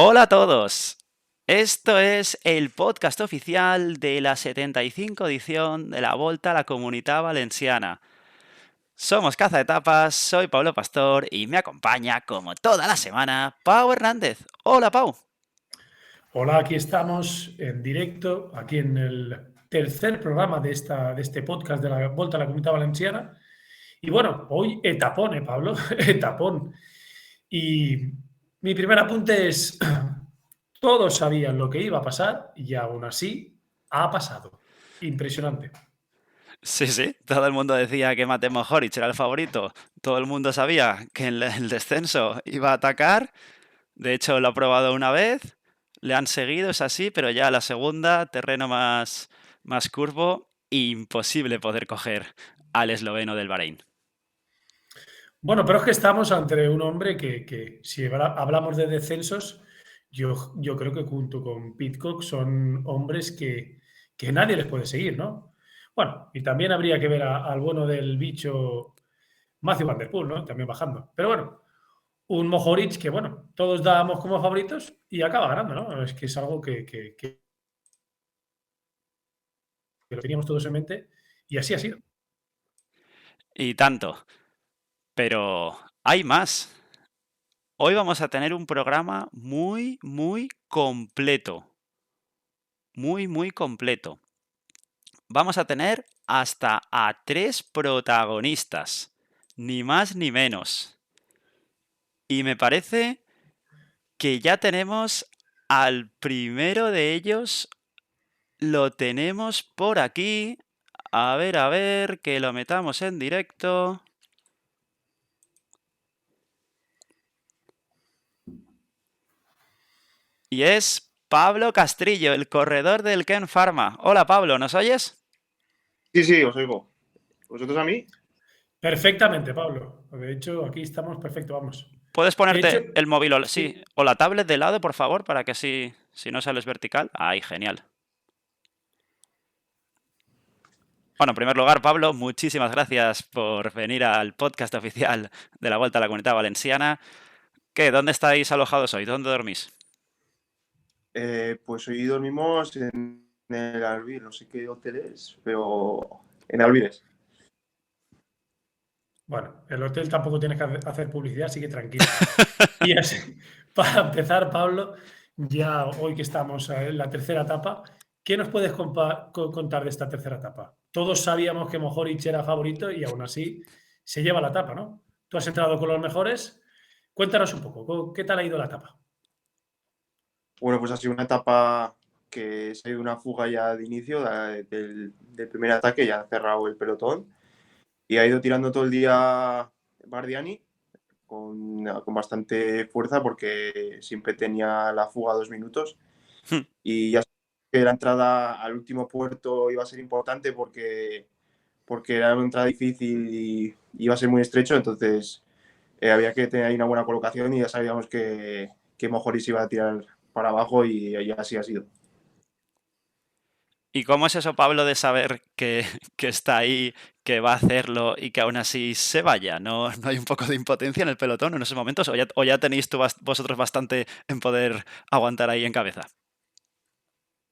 Hola a todos. Esto es el podcast oficial de la 75 edición de la Volta a la Comunitat Valenciana. Somos Caza Etapas, soy Pablo Pastor y me acompaña, como toda la semana, Pau Hernández. Hola, Pau. Hola, aquí estamos en directo, aquí en el tercer programa de este podcast de la Volta a la Comunidad Valenciana. Y bueno, hoy etapón, Pablo? Etapón. Y mi primer apunte es, todos sabían lo que iba a pasar y aún así ha pasado. Impresionante. Sí, todo el mundo decía que Matej Mohoric era el favorito. Todo el mundo sabía que en el descenso iba a atacar. De hecho, lo ha probado una vez, le han seguido, es así, pero ya la segunda, terreno más curvo, imposible poder coger al esloveno del Bahrein. Bueno, pero es que estamos ante un hombre que si hablamos de descensos, yo creo que junto con Pitcock son hombres que nadie les puede seguir, ¿no? Bueno, y también habría que ver al bueno del bicho Matthew Van Der Poel, ¿no? También bajando. Pero bueno, un Mohoric que, bueno, todos dábamos como favoritos y acaba ganando, ¿no? Es que es algo que lo teníamos todos en mente y así ha sido. Y tanto. Pero hay más. Hoy vamos a tener un programa muy completo. Muy completo. Vamos a tener hasta a 3 protagonistas. Ni más ni menos. Y me parece que ya tenemos al primero de ellos, lo tenemos por aquí. A ver, que lo metamos en directo. Y es Pablo Castrillo, el corredor del Ken Pharma. Hola Pablo, ¿nos oyes? Sí, sí, os oigo. ¿Vosotros a mí? Perfectamente, Pablo. De hecho, aquí estamos perfecto, vamos. ¿Puedes De hecho, ponerte el móvil sí, sí, o la tablet de lado, por favor, para que así, si no sales vertical? Ahí, genial. Bueno, en primer lugar, Pablo, muchísimas gracias por venir al podcast oficial de la Vuelta a la Comunidad Valenciana. ¿Qué? ¿Dónde estáis alojados hoy? ¿Dónde dormís? Pues hoy dormimos en el Alvir, no sé qué hotel es, pero en Alvires. bueno, el hotel tampoco tienes que hacer publicidad, así que tranquilo. Y así, para empezar, Pablo, ya hoy que estamos en la tercera etapa, ¿qué nos puedes contar de esta tercera etapa? Todos sabíamos que Mohoric era favorito y aún así se lleva la etapa, ¿no? Tú has entrado con los mejores. Cuéntanos un poco, ¿qué tal ha ido la etapa? Bueno, pues ha sido una etapa que se ha ido una fuga ya de inicio del primer ataque, ya ha cerrado el pelotón y ha ido tirando todo el día Bardiani con bastante fuerza porque siempre tenía la fuga a 2 minutos y ya que la entrada al último puerto iba a ser importante porque era una entrada difícil y iba a ser muy estrecho, entonces había que tener ahí una buena colocación y ya sabíamos que Mojoris iba a tirar para abajo y así ha sido. ¿Y cómo es eso, Pablo, de saber que está ahí, que va a hacerlo y que aún así se vaya? ¿No hay un poco de impotencia en el pelotón en esos momentos? ¿O ya tenéis vosotros bastante en poder aguantar ahí en cabeza?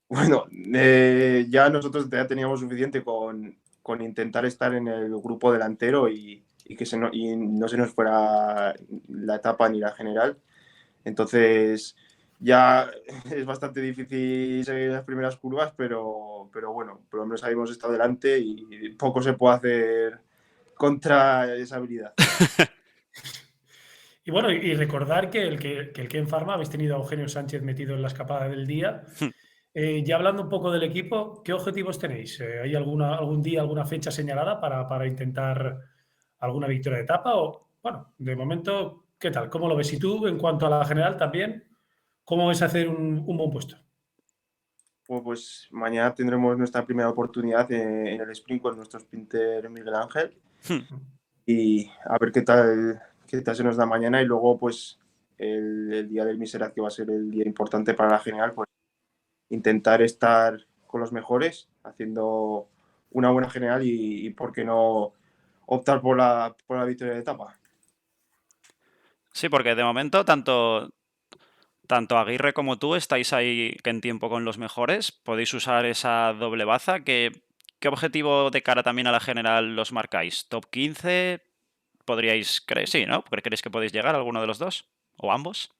Bueno, ya nosotros ya teníamos suficiente con intentar estar en el grupo delantero y que y no se nos fuera la etapa ni la general. Entonces ya es bastante difícil seguir las primeras curvas, pero bueno, por lo menos ahí hemos estado delante y poco se puede hacer contra esa habilidad. Y bueno, y recordar que el Ken Pharma habéis tenido a Eugenio Sánchez metido en la escapada del día. Ya hablando un poco del equipo, ¿qué objetivos tenéis? ¿Hay algún día, alguna fecha señalada para intentar alguna victoria de etapa? O, bueno, de momento, ¿qué tal? ¿Cómo lo ves? Y tú, en cuanto a la general también, ¿cómo ves hacer un buen puesto? Bueno, pues mañana tendremos nuestra primera oportunidad en el sprint con nuestro sprinter Miguel Ángel y a ver qué tal se nos da mañana y luego pues el día del Miserat, que va a ser el día importante para la general, pues intentar estar con los mejores haciendo una buena general y por qué no optar por la victoria de etapa. Sí, porque de momento tanto Aguirre como tú estáis ahí en tiempo con los mejores, podéis usar esa doble baza. ¿Qué objetivo de cara también a la general los marcáis? ¿Top 15? ¿Podríais creer? Sí, ¿no? ¿Creéis que podéis llegar a alguno de los dos? ¿O ambos?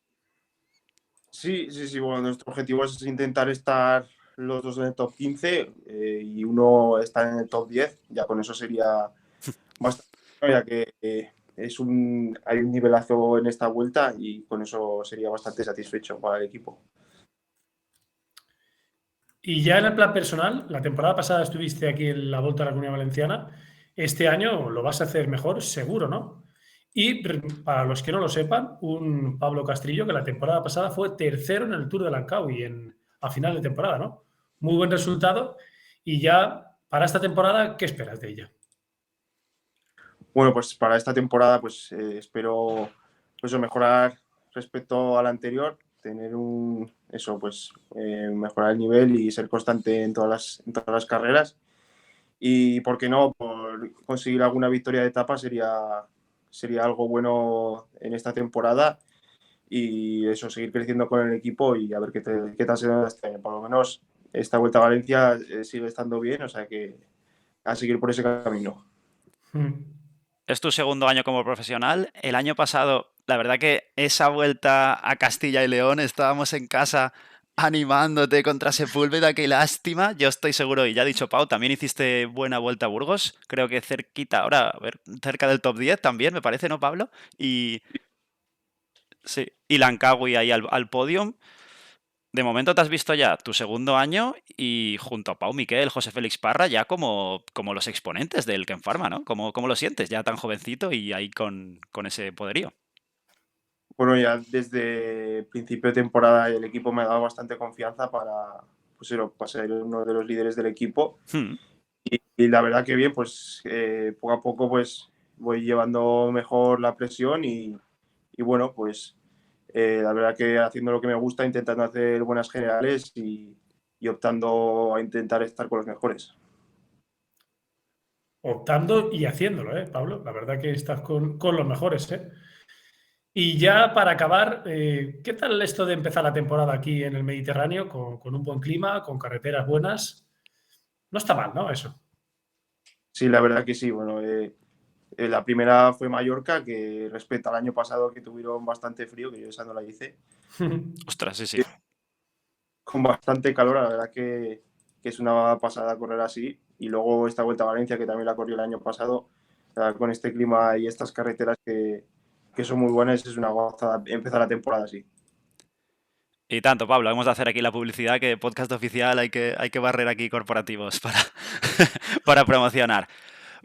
Sí, sí, sí. Bueno, nuestro objetivo es intentar estar los dos en el top 15 y uno estar en el top 10. Ya con eso sería bastante, ya que hay un nivelazo en esta vuelta y con eso sería bastante satisfecho para el equipo. Y ya en el plan personal, la temporada pasada estuviste aquí en la Volta a la Comunidad Valenciana. Este año lo vas a hacer mejor, seguro, ¿no? Y para los que no lo sepan, un Pablo Castrillo que la temporada pasada fue tercero en el Tour de Langkawi a final de temporada, ¿no? Muy buen resultado. Y ya para esta temporada, ¿qué esperas de ella? Bueno, pues para esta temporada pues espero pues, mejorar respecto a la anterior, tener mejorar el nivel y ser constante en todas las carreras. Y por qué no, por conseguir alguna victoria de etapa sería algo bueno en esta temporada y eso, seguir creciendo con el equipo y a ver qué tal se da este año. Por lo menos esta Vuelta a Valencia sigue estando bien, o sea que a seguir por ese camino. Es tu segundo año como profesional. El año pasado, la verdad que esa vuelta a Castilla y León, estábamos en casa animándote contra Sepúlveda, qué lástima. Yo estoy seguro, y ya ha dicho Pau, también hiciste buena vuelta a Burgos. Creo que cerquita, ahora, a ver, cerca del top 10 también, me parece, ¿no, Pablo? Y sí, y Langkawi ahí al podium. De momento te has visto ya tu segundo año y junto a Pau Miquel, José Félix Parra, ya como los exponentes del Ken Pharma, ¿no? ¿Cómo lo sientes? Ya tan jovencito y ahí con ese poderío. Bueno, ya desde principio de temporada el equipo me ha dado bastante confianza para ser uno de los líderes del equipo. Hmm. Y la verdad que bien, pues poco a poco pues voy llevando mejor la presión y bueno, pues la verdad que haciendo lo que me gusta, intentando hacer buenas generales y optando a intentar estar con los mejores. Optando y haciéndolo, ¿eh, Pablo? La verdad que estás con los mejores, ¿eh? Y ya para acabar, ¿qué tal esto de empezar la temporada aquí en el Mediterráneo con un buen clima, con carreteras buenas? No está mal, ¿no? Eso. Sí, la verdad que sí. Bueno, la primera fue Mallorca, que respecto al año pasado que tuvieron bastante frío, que yo esa no la hice, Ostras, sí, sí. con bastante calor, la verdad que es una pasada correr así. Y luego esta Vuelta a Valencia, que también la corrió el año pasado, con este clima y estas carreteras que son muy buenas, es una gozada empezar la temporada así. Y tanto, Pablo, hemos de hacer aquí la publicidad que podcast oficial hay que barrer aquí corporativos para promocionar.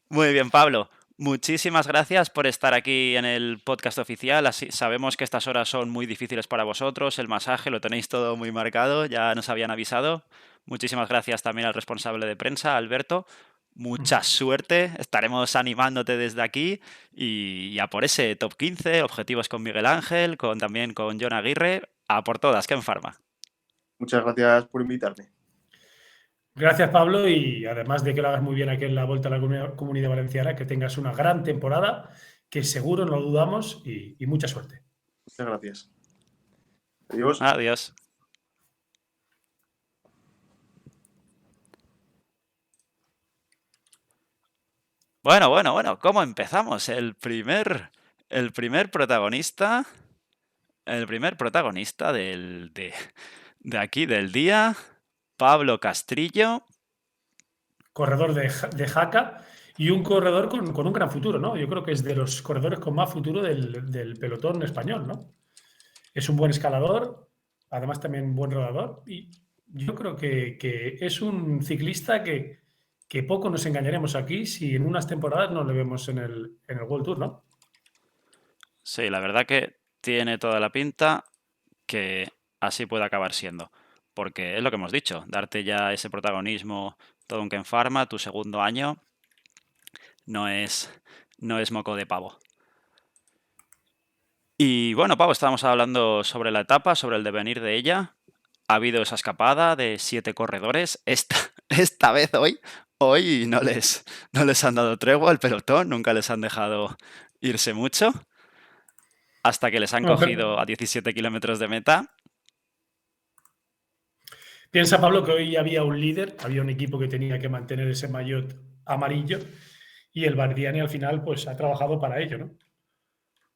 Muy bien, Pablo. Muchísimas gracias por estar aquí en el podcast oficial. Así, sabemos que estas horas son muy difíciles para vosotros, el masaje lo tenéis todo muy marcado, ya nos habían avisado. Muchísimas gracias también al responsable de prensa, Alberto. Mucha suerte, estaremos animándote desde aquí y a por ese top 15, objetivos con Miguel Ángel, también con Jon Aguirre, a por todas, Ken Pharma. Muchas gracias por invitarme. Gracias, Pablo, y además de que lo hagas muy bien aquí en la Vuelta a la Comunidad Valenciana, que tengas una gran temporada, que seguro no lo dudamos, y mucha suerte. Muchas gracias. Adiós. Adiós. Bueno, ¿cómo empezamos? El primer protagonista de aquí del día, Pablo Castrillo. Corredor de Jaca y un corredor con un gran futuro, ¿no? Yo creo que es de los corredores con más futuro del pelotón español, ¿no? Es un buen escalador, además también buen rodador, y yo creo que es un ciclista que poco nos engañaremos aquí si en unas temporadas no le vemos en el World Tour, ¿no? Sí, la verdad que tiene toda la pinta que así puede acabar siendo. Porque es lo que hemos dicho, darte ya ese protagonismo todo un Ken Pharma, tu segundo año, no es moco de pavo. Y bueno, Pau, estábamos hablando sobre la etapa, sobre el devenir de ella. Ha habido esa escapada de 7 corredores. Esta vez hoy no les han dado tregua al pelotón, nunca les han dejado irse mucho, hasta que les han No, cogido a 17 kilómetros de meta. Piensa, Pablo, que hoy había un líder, había un equipo que tenía que mantener ese maillot amarillo y el Bardiani al final pues ha trabajado para ello, ¿no?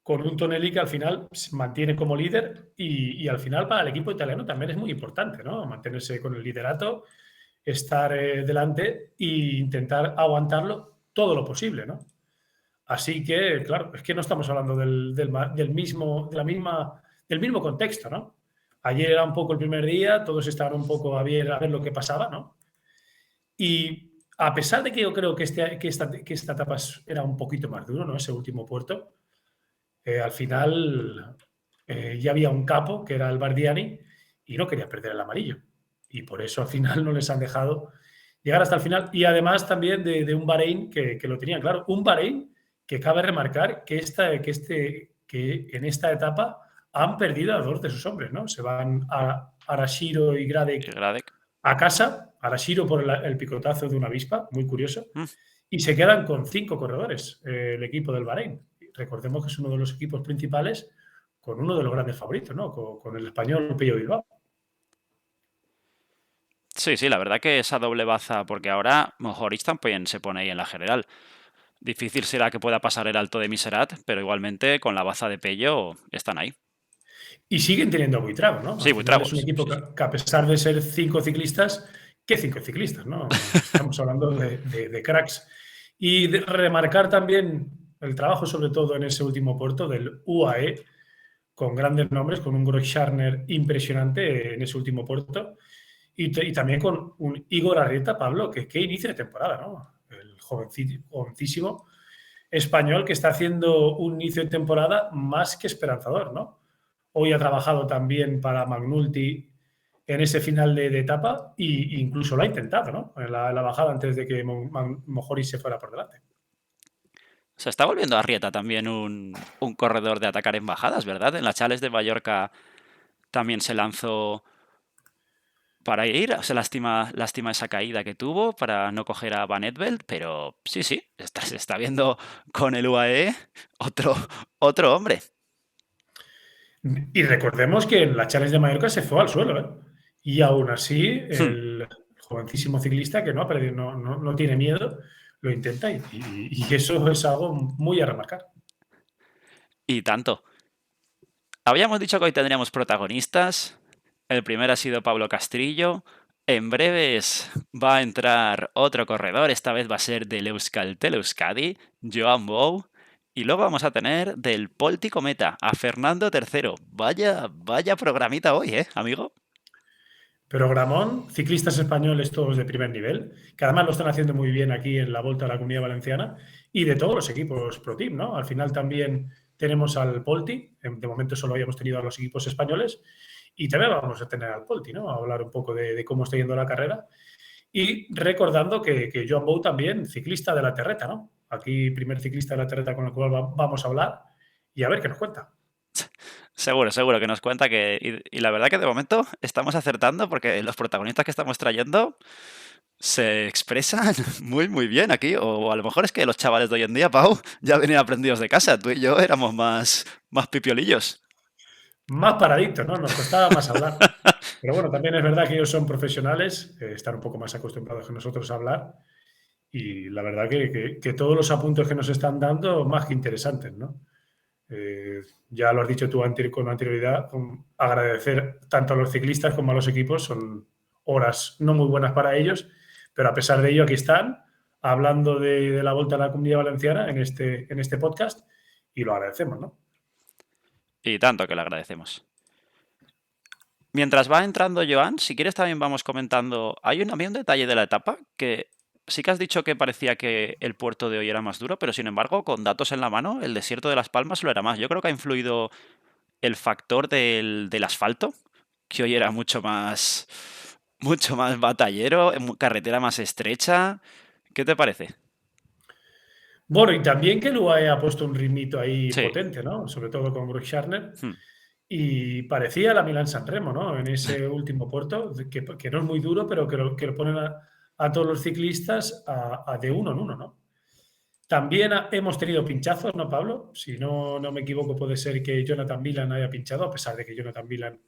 Con un Tonelli que al final se mantiene como líder y al final para el equipo italiano también es muy importante, ¿no? Mantenerse con el liderato, estar delante e intentar aguantarlo todo lo posible, ¿no? Así que, claro, es que no estamos hablando del mismo, del mismo contexto, ¿no? Ayer era un poco el primer día, todos estaban un poco a ver lo que pasaba, ¿no? Y a pesar de que yo creo que, esta etapa era un poquito más duro, ¿no? Ese último puerto, al final ya había un capo, que era el Bardiani, y no quería perder el amarillo. Y por eso al final no les han dejado llegar hasta el final. Y además también de un Bahrein que lo tenían claro. Un Bahrein que cabe remarcar que en esta etapa han perdido a dos de sus hombres, ¿no? Se van a Arashiro y Y Gradek Gradek. a casa, Arashiro por el picotazo de una avispa, muy curioso, Mm. y se quedan con 5 corredores el equipo del Bahrein. Recordemos que es uno de los equipos principales con uno de los grandes favoritos, ¿no? Con el español Pello Bilbao. Sí, sí, la verdad que esa doble baza, porque ahora Mohoric también se pone ahí en la general. Difícil será que pueda pasar el alto de Miserat, pero igualmente con la baza de Pello están ahí. Y siguen teniendo a Buitrago, ¿no? Al Sí, final es un Buitragos. equipo Sí, sí. que a pesar de ser 5 ciclistas, ¿qué 5 ciclistas, no? Estamos hablando de cracks. Y de remarcar también el trabajo, sobre todo en ese último puerto del UAE, con grandes nombres, con un Groscharner impresionante en ese último puerto. Y también con un Igor Arrieta, Pablo, que qué inicio de temporada, ¿no? El jovencísimo español que está haciendo un inicio de temporada más que esperanzador, ¿no? Hoy ha trabajado también para Magnulti en ese final de etapa e incluso lo ha intentado, ¿no? En la bajada antes de que Mojori se fuera por delante. Se está volviendo Arrieta también un corredor de atacar en bajadas, ¿verdad? En la Chales de Mallorca también se lanzó para ir, se lástima esa caída que tuvo para no coger a Van Edveld, pero sí, sí, se está viendo con el UAE otro hombre. Y recordemos que en la Challenge de Mallorca se fue al suelo, ¿eh? Y aún así, Hmm. el jovencísimo ciclista que no ha perdido, no tiene miedo, lo intenta y eso es algo muy a remarcar. Y tanto. Habíamos dicho que hoy tendríamos protagonistas. El primero ha sido Pablo Castrillo. En breves va a entrar otro corredor, esta vez va a ser del Euskaltel Euskadi, Joan Bou. Y luego vamos a tener del Polti Cometa a Fernando III. Vaya programita hoy, amigo? Pero Gramón, ciclistas españoles todos de primer nivel, que además lo están haciendo muy bien aquí en la Volta a la Comunidad Valenciana, y de todos los equipos Pro Team, ¿no? Al final también tenemos al Polti, de momento solo habíamos tenido a los equipos españoles, y también vamos a tener al Polti, ¿no? A hablar un poco de cómo está yendo la carrera. Y recordando que Joan Bou también, ciclista de la Terreta, ¿no? Aquí, primer ciclista de la Terreta con el cual vamos a hablar y a ver qué nos cuenta. Seguro que nos cuenta que... Y la verdad que de momento estamos acertando porque los protagonistas que estamos trayendo se expresan muy bien aquí. O a lo mejor es que los chavales de hoy en día, Pau, ya venían aprendidos de casa. Tú y yo éramos más pipiolillos. Más paraditos, ¿no? Nos costaba más hablar. Pero bueno, también es verdad que ellos son profesionales, están un poco más acostumbrados que nosotros a hablar. Y la verdad que todos los apuntes que nos están dando, más que interesantes, ¿no? Ya lo has dicho tú con anterioridad, agradecer tanto a los ciclistas como a los equipos, son horas no muy buenas para ellos, pero a pesar de ello aquí están hablando de la Volta a la Comunidad Valenciana en este podcast y lo agradecemos, ¿no? Y tanto que le agradecemos. Mientras va entrando Joan, si quieres también vamos comentando. Había un detalle de la etapa que sí que has dicho que parecía que el puerto de hoy era más duro, pero sin embargo, con datos en la mano, el desierto de Las Palmas lo era más. Yo creo que ha influido el factor del asfalto, que hoy era mucho más batallero, carretera más estrecha. ¿Qué te parece? Bueno, y también que el UAE ha puesto un ritmito ahí Sí. potente, ¿no? Sobre todo con Groscharner. Hmm. Y parecía la Milán-San Remo, ¿no? En ese último puerto, que no es muy duro, pero que lo ponen a todos los ciclistas a de uno en uno, ¿no? También hemos tenido pinchazos, ¿no, Pablo? Si no me equivoco, puede ser que Jonathan Milan haya pinchado, a pesar de que Jonathan Milan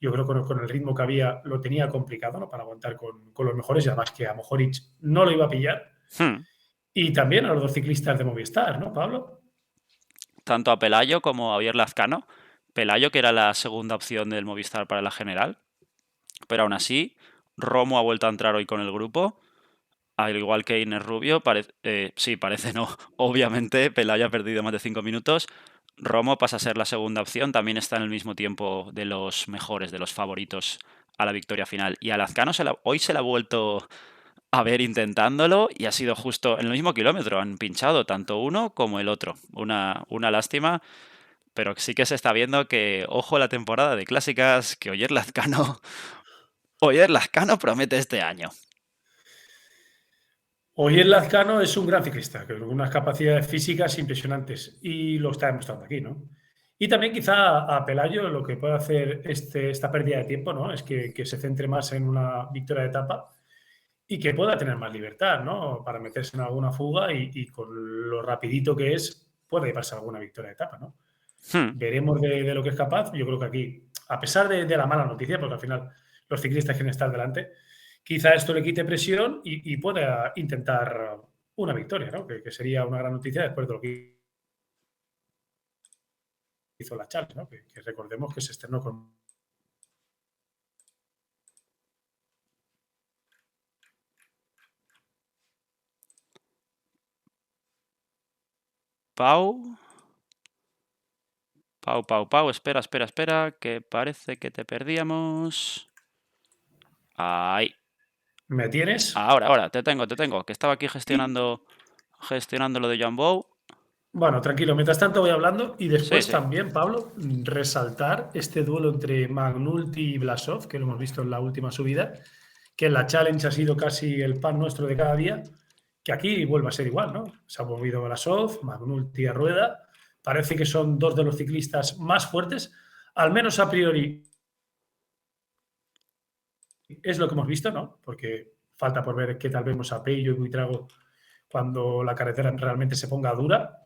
yo creo que con el ritmo que había lo tenía complicado, ¿no? Para aguantar con los mejores, y además que a Mohoric no lo iba a pillar. Hmm. Y también a los dos ciclistas de Movistar, ¿no, Pablo? Tanto a Pelayo como a Javier Lazcano. Pelayo, que era la segunda opción del Movistar para la general. Pero aún así, Romo ha vuelto a entrar hoy con el grupo. Al igual que Iner Rubio, sí, parece no. Obviamente, Pelayo ha perdido más de 5 minutos. Romo pasa a ser la segunda opción. También está en el mismo tiempo de los mejores, de los favoritos a la victoria final. Y a Lazcano hoy se la ha vuelto a ver intentándolo y ha sido justo en el mismo kilómetro. Han pinchado tanto uno como el otro. Una lástima, pero sí que se está viendo que, ojo, la temporada de clásicas, que Oyer Lazcano promete este año. Hoy el Lazcano es un gran ciclista, con unas capacidades físicas impresionantes y lo está demostrando aquí, ¿no? Y también quizá a Pelayo lo que puede hacer esta pérdida de tiempo, ¿no? Es que se centre más en una victoria de etapa y que pueda tener más libertad, ¿no? Para meterse en alguna fuga y con lo rapidito que es, puede llevarse alguna victoria de etapa, ¿no? Hmm. Veremos de lo que es capaz. Yo creo que aquí, a pesar de la mala noticia, porque al final los ciclistas quieren estar delante, quizá esto le quite presión y pueda intentar una victoria, ¿no? Que sería una gran noticia después de lo que hizo la Challenge, ¿no? Que recordemos que se estrenó con... Pau. Pau. Espera, que parece que te perdíamos. Ahí. ¿Me tienes? Ahora, te tengo, que estaba aquí Y, gestionando lo de John Bow. bueno, tranquilo, mientras tanto voy hablando y Sí, después sí. también, Pablo, resaltar este duelo entre Magnulti y Blasov, que lo hemos visto en la última subida, que en la Challenge ha sido casi el pan nuestro de cada día, que aquí vuelve a ser igual, ¿no? Se ha movido Blasov, Magnulti a rueda, parece que son dos de los ciclistas más fuertes, al menos a priori es lo que hemos visto, ¿no? Porque falta por ver qué tal vemos a Pello y Buitrago cuando la carretera realmente se ponga dura,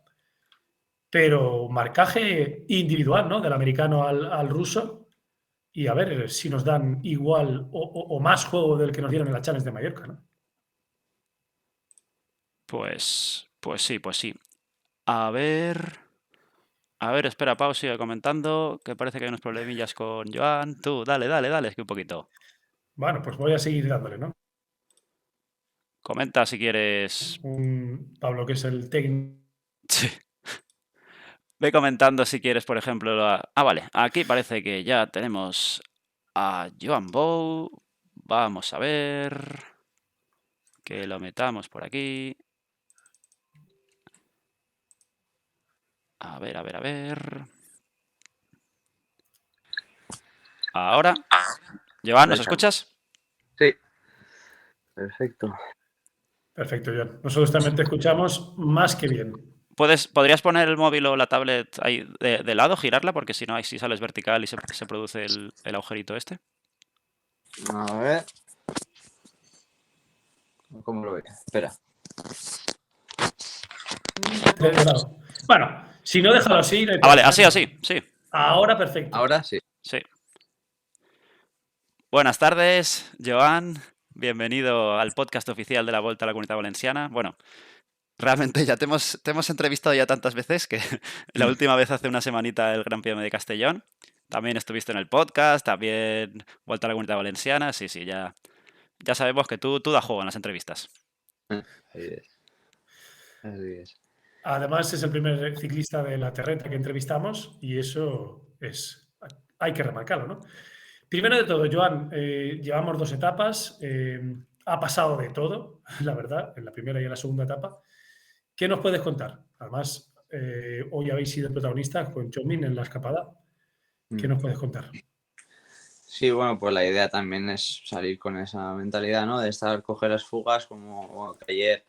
pero marcaje individual, ¿no? Del americano al ruso, y a ver si nos dan igual o más juego del que nos dieron en la Challenge de Mallorca, ¿no? Pues sí. A ver, espera, Pau, sigue comentando, que parece que hay unos problemillas con Joan. Tú, dale, es que un poquito. Bueno, pues voy a seguir dándole, ¿no? Comenta si quieres. Un Pablo, que es el técnico. Sí. Ve comentando si quieres, por ejemplo. Vale, aquí parece que ya tenemos a Joan Bow. Vamos a ver. Que lo metamos por aquí. A ver. Ahora. Joan, Ahí ¿nos estamos. escuchas? Sí, perfecto. Perfecto, John. Nosotros también te escuchamos más que bien. ¿Podrías poner el móvil o la tablet ahí de lado, girarla? Porque si no, ahí sí sales vertical y se produce el agujerito este. A ver. ¿Cómo lo ves? Espera. De lado. Bueno, si no, déjalo así. No hay Vale, problema, así, sí. Ahora perfecto. Ahora sí. Sí. Buenas tardes, Joan. Bienvenido al podcast oficial de la Volta a la Comunidad Valenciana. Bueno, realmente ya te hemos entrevistado ya tantas veces que la última vez hace una semanita el Gran Premio de Castellón. También estuviste en el podcast, también Volta a la Comunidad Valenciana. Sí, ya sabemos que tú das juego en las entrevistas. Así es. Así es. Además, es el primer ciclista de la terreta que entrevistamos y eso hay que remarcarlo, ¿no? Primero de todo, Joan, llevamos 2 etapas, ha pasado de todo, la verdad, en la primera y en la segunda etapa. ¿Qué nos puedes contar? Además, hoy habéis sido protagonistas con Chomin en la escapada. ¿Qué nos puedes contar? Sí, bueno, pues la idea también es salir con esa mentalidad, ¿no? De coger las fugas, como que ayer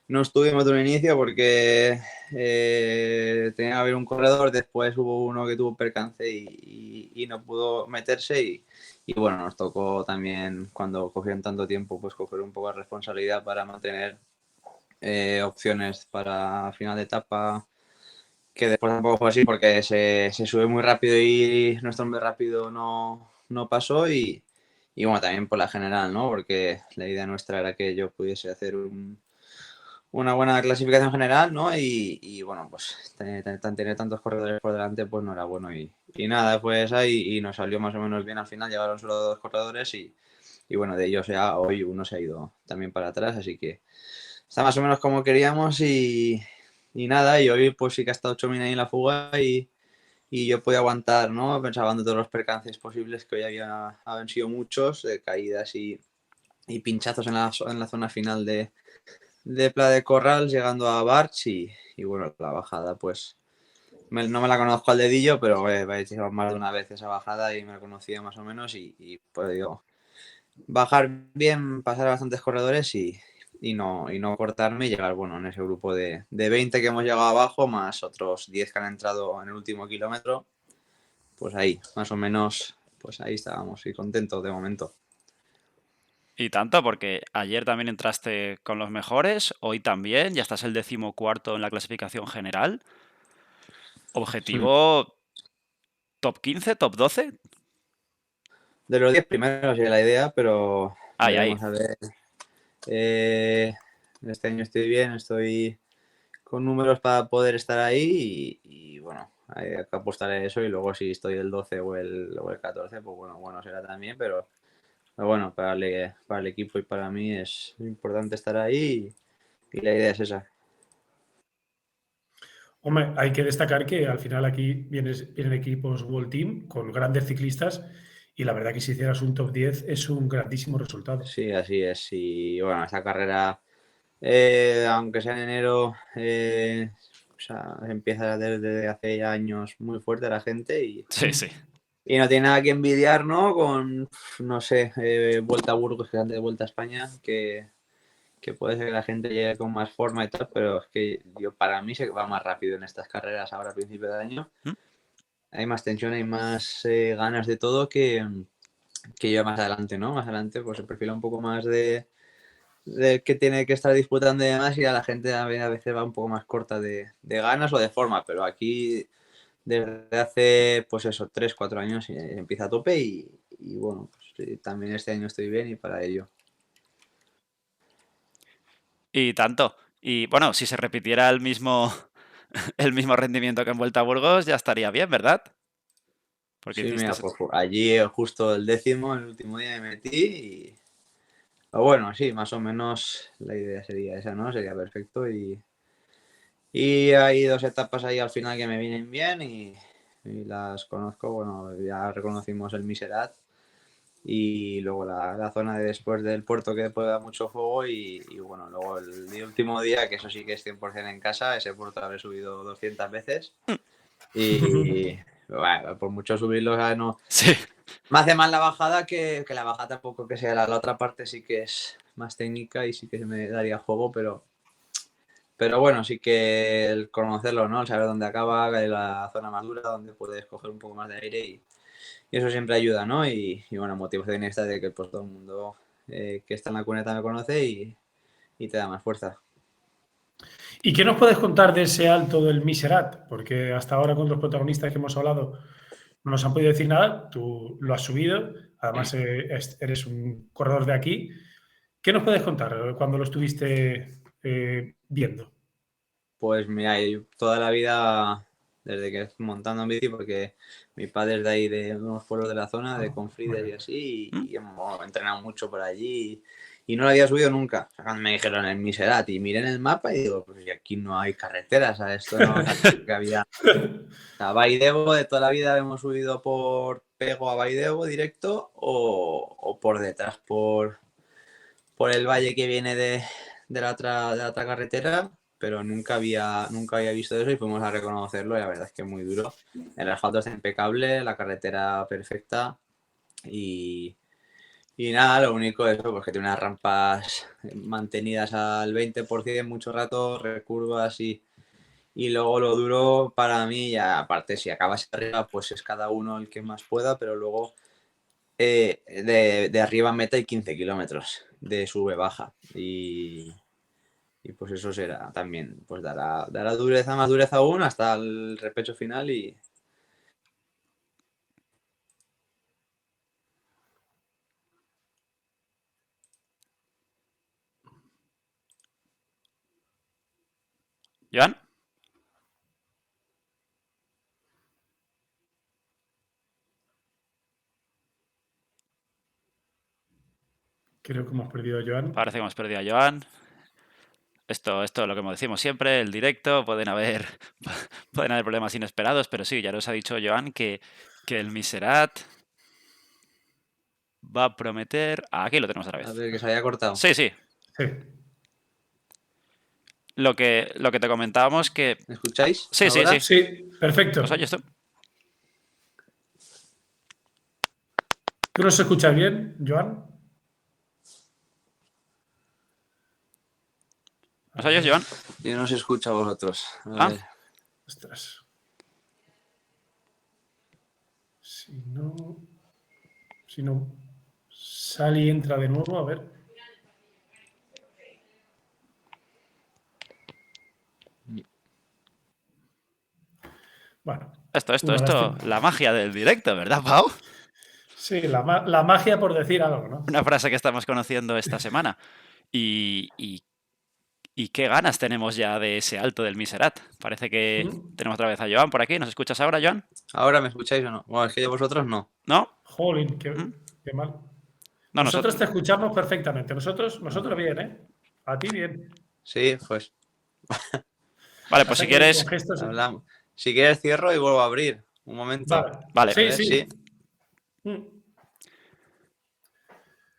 no estuvimos de un inicio porque tenía que haber un corredor, después hubo uno que tuvo percance y no pudo meterse y bueno, nos tocó también cuando cogieron tanto tiempo, pues coger un poco de responsabilidad para mantener opciones para final de etapa, que después tampoco fue así porque se sube muy rápido y nuestro hombre rápido no no pasó y bueno, también por la general, ¿no? Porque la idea nuestra era que yo pudiese hacer una buena clasificación general, ¿no? Y bueno, pues tener tantos corredores por delante, pues no era bueno. Y nada, pues ahí y nos salió más o menos bien al final. Llegaron solo 2 corredores y bueno, de ellos ya hoy uno se ha ido también para atrás, así que está más o menos como queríamos y nada. Y hoy pues sí que ha estado Chomin ahí en la fuga y yo podía aguantar, ¿no? Pensaba en todos los percances posibles que hoy habían sido muchos, de caídas y pinchazos en la zona final de Pla de Corral, llegando a Barch y bueno, la bajada pues no me la conozco al dedillo, pero he hecho más de una vez esa bajada y me la conocía más o menos y pues digo, bajar bien, pasar a bastantes corredores y no cortarme y llegar, bueno, en ese grupo de 20 que hemos llegado abajo, más otros 10 que han entrado en el último kilómetro, pues ahí, más o menos, pues ahí estábamos y contentos de momento. Y tanto, porque ayer también entraste con los mejores, hoy también, ya estás el 14º en la clasificación general. Objetivo top 15, top 12. De los 10 primeros sería la idea, pero Ahí, veremos a ver. Este año estoy bien, estoy con números para poder estar ahí y bueno, hay que apostar a eso y luego si estoy el 12 o el 14, pues bueno será también, pero bueno, para el equipo y para mí es importante estar ahí y la idea es esa. Hombre, hay que destacar que al final aquí vienen equipos World Team con grandes ciclistas y la verdad que si hicieras un top 10 es un grandísimo resultado. Sí, así es. Y bueno, esta carrera, aunque sea en enero, o sea, empieza desde hace ya años muy fuerte la gente Sí, sí. y no tiene nada que envidiar, ¿no? Con, no sé, Vuelta a Burgos, que es antes de Vuelta a España, que puede ser que la gente llegue con más forma y tal, pero es que para mí se va más rápido en estas carreras ahora a principio de año. ¿Mm? Hay más tensión, hay más ganas de todo que yo más adelante, ¿no? Más adelante pues se perfila un poco más de que tiene que estar disputando y demás y a la gente a veces va un poco más corta de ganas o de forma, pero aquí desde hace pues eso, 3-4 años empieza a tope y bueno, pues, también este año estoy bien y para ello. Y tanto. Y bueno, si se repitiera el mismo, el mismo rendimiento que en Vuelta a Burgos, ya estaría bien, ¿verdad? Porque Sí, hiciste... mira, pues allí justo el 10º, el último día me metí y bueno, sí, más o menos la idea sería esa, ¿no? Sería perfecto y hay 2 etapas ahí al final que me vienen bien y las conozco, bueno, ya reconocimos el Miserat y luego la zona de después del puerto que puede dar mucho fuego y bueno, luego el último día, que eso sí que es 100% en casa, ese puerto lo habré subido 200 veces y bueno, por mucho subirlo, o sea, no, Sí. me hace más la bajada que la bajada tampoco que sea la otra parte sí que es más técnica y sí que me daría juego, pero bueno, sí que el conocerlo, ¿no? El saber dónde acaba, la zona más dura, donde puedes coger un poco más de aire y eso siempre ayuda, ¿no? Y bueno, motivación esta de que pues todo el mundo que está en la cuneta me conoce y te da más fuerza. ¿Y qué nos puedes contar de ese alto del Miserat? Porque hasta ahora con los protagonistas que hemos hablado no nos han podido decir nada, tú lo has subido, además eres un corredor de aquí. ¿Qué nos puedes contar cuando lo estuviste viendo? Pues mira, yo toda la vida, desde que montando en bici, porque mi padre es de ahí, de unos pueblos de la zona, de Confrides y así, ¿Mm? y hemos entrenado mucho por allí y no lo había subido nunca. O sea, cuando me dijeron el Miserat y miré en el mapa y digo, pues aquí no hay carreteras, a esto no sabía que había. A Baidebo de toda la vida hemos subido por Pego a Baidebo directo o por detrás, por el valle que viene de la otra carretera, pero nunca había visto eso y fuimos a reconocerlo y la verdad es que es muy duro. El asfalto está impecable, la carretera perfecta y, nada, lo único es eso, pues que tiene unas rampas mantenidas al 20% mucho rato, recurvas y luego lo duro para mí, ya aparte si acabas arriba, pues es cada uno el que más pueda, pero luego de arriba meta hay 15 kilómetros de sube-baja y pues eso será también, pues dará dureza, más dureza aún hasta el repecho final y ¿Joan? Creo que hemos perdido a Joan. Parece que hemos perdido a Joan. Esto es lo que decimos siempre, el directo, pueden haber problemas inesperados, pero sí, ya nos ha dicho Joan que el Miserat va a prometer... aquí lo tenemos otra A vez. ver, que se había cortado. Sí. Sí. Lo que te comentábamos que... ¿Me escucháis? Sí. ¿Ahora? Sí, perfecto. ¿Nos oyes tú? ¿Tú nos escuchas bien, Joan? ¿Nos oyes, Joan? Yo no os escucho a vosotros. A Ah. ver. Ostras. Si no, sale y entra de nuevo, a ver. Bueno. Esto, una lástima. la magia del directo, ¿verdad, Pau? Sí, la magia por decir algo, ¿no? Una frase que estamos conociendo esta semana. Y qué ganas tenemos ya de ese alto del Miserat. Parece que tenemos otra vez a Joan por aquí. ¿Nos escuchas ahora, Joan? ¿Ahora me escucháis o no? Bueno, es que yo vosotros no. ¿No? Jolín, qué mal. No, Nosotros te escuchamos perfectamente. Nosotros bien, ¿eh? A ti bien. Sí, pues Vale, pues si quieres... Con gestos- hablamos. Si quieres cierro y vuelvo a abrir. Un momento. Vale. Sí, A ver, sí.